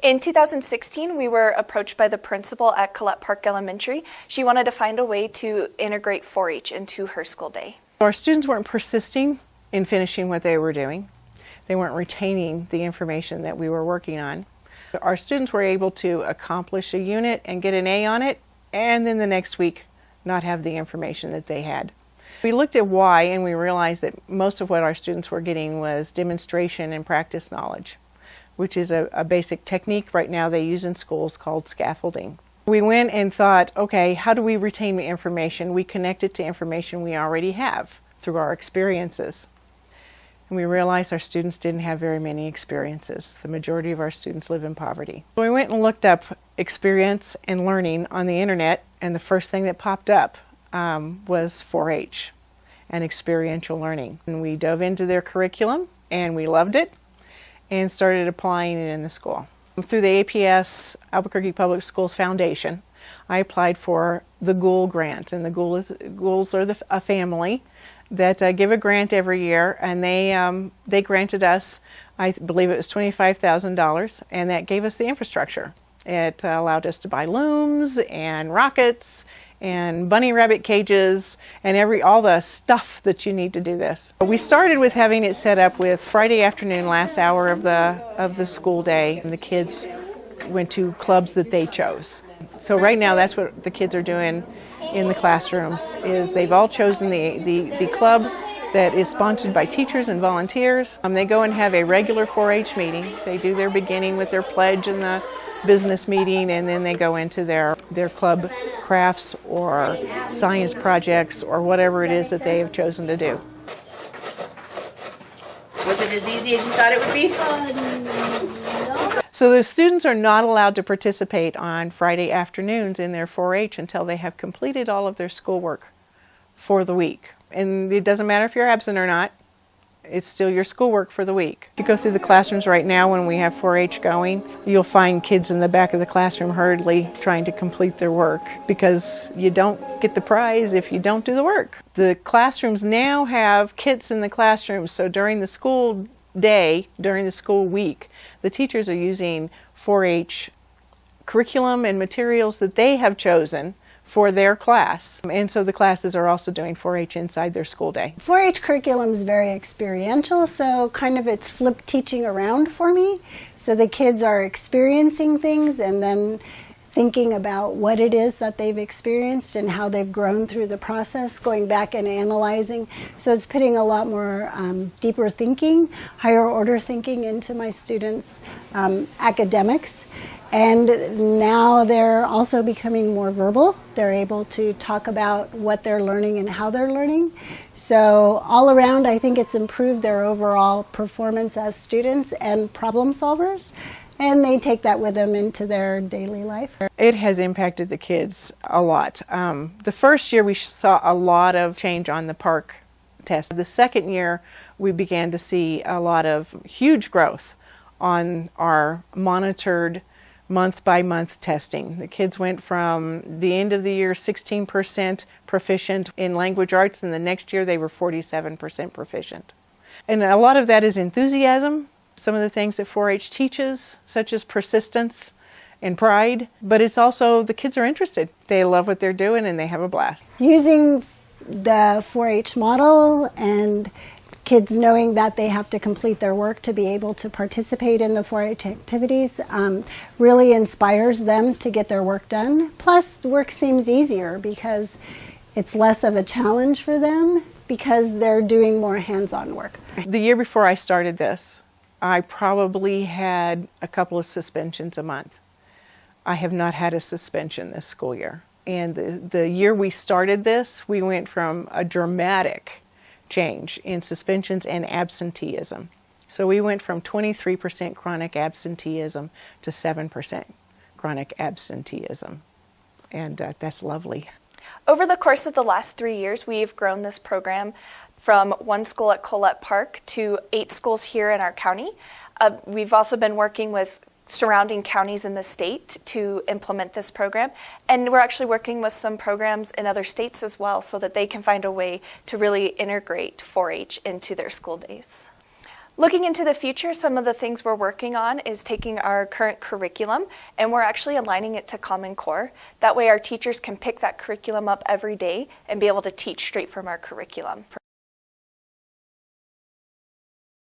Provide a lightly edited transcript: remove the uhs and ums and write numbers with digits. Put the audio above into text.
In 2016, we were approached by the principal at Collet Park Elementary. She wanted to find a way to integrate 4-H into her school day. Our students weren't persisting in finishing what they were doing. They weren't retaining the information that we were working on. Our students were able to accomplish a unit and get an A on it, and then the next week not have the information that they had. We looked at why, and we realized that most of what our students were getting was demonstration and practice knowledge, which is a basic technique right now they use in schools called scaffolding. We went and thought, okay, how do we retain the information? We connect it to information we already have through our experiences. And we realized our students didn't have very many experiences. The majority of our students live in poverty. So we went and looked up experience and learning on the internet, and the first thing that popped up was 4-H and experiential learning. And we dove into their curriculum, and we loved it, and started applying it in the school. Through the APS, Albuquerque Public Schools Foundation, I applied for the GOOL grant, and the GOOLs are a family that give a grant every year, and they granted us, I believe it was $25,000, and that gave us the infrastructure. It allowed us to buy looms and rockets and bunny rabbit cages and all the stuff that you need to do this. We started with having it set up with Friday afternoon, last hour of the school day, and the kids went to clubs that they chose. So right now that's what the kids are doing in the classrooms, is they've all chosen the club that is sponsored by teachers and volunteers. They go and have a regular 4-H meeting. They do their beginning with their pledge and the business meeting, and then they go into their club crafts or science projects or whatever it is that they have chosen to do. Was it as easy as you thought it would be? No. So the students are not allowed to participate on Friday afternoons in their 4-H until they have completed all of their schoolwork for the week. And it doesn't matter if you're absent or not. It's still your schoolwork for the week. If you go through the classrooms right now when we have 4-H going, you'll find kids in the back of the classroom hurriedly trying to complete their work, because you don't get the prize if you don't do the work. The classrooms now have kits in the classrooms, so during the school day, during the school week, the teachers are using 4-H curriculum and materials that they have chosen for their class. And so the classes are also doing 4-H inside their school day. 4-H curriculum is very experiential, so kind of it's flipped teaching around for me. So the kids are experiencing things and then thinking about what it is that they've experienced and how they've grown through the process, going back and analyzing. So it's putting a lot more deeper thinking, higher order thinking into my students' academics. And now they're also becoming more verbal. They're able to talk about what they're learning and how they're learning. So all around, I think it's improved their overall performance as students and problem solvers. And they take that with them into their daily life. It has impacted the kids a lot. The first year we saw a lot of change on the park test. The second year we began to see a lot of huge growth on our monitored month-by-month testing. The kids went from the end of the year 16% proficient in language arts, and the next year they were 47% proficient. And a lot of that is enthusiasm, some of the things that 4-H teaches, such as persistence and pride, but it's also the kids are interested. They love what they're doing and they have a blast. Using the 4-H model and kids knowing that they have to complete their work to be able to participate in the 4-H activities really inspires them to get their work done. Plus, work seems easier because it's less of a challenge for them because they're doing more hands-on work. The year before I started this, I probably had a couple of suspensions a month. I have not had a suspension this school year. And the year we started this, we went from a dramatic change in suspensions and absenteeism. So we went from 23% chronic absenteeism to 7% chronic absenteeism. And that's lovely. Over the course of the last 3 years, we've grown this program from 1 school at Collet Park to 8 schools here in our county. We've also been working with surrounding counties in the state to implement this program, and we're actually working with some programs in other states as well so that they can find a way to really integrate 4-H into their school days. Looking into the future, some of the things we're working on is taking our current curriculum and we're actually aligning it to Common Core. That way our teachers can pick that curriculum up every day and be able to teach straight from our curriculum.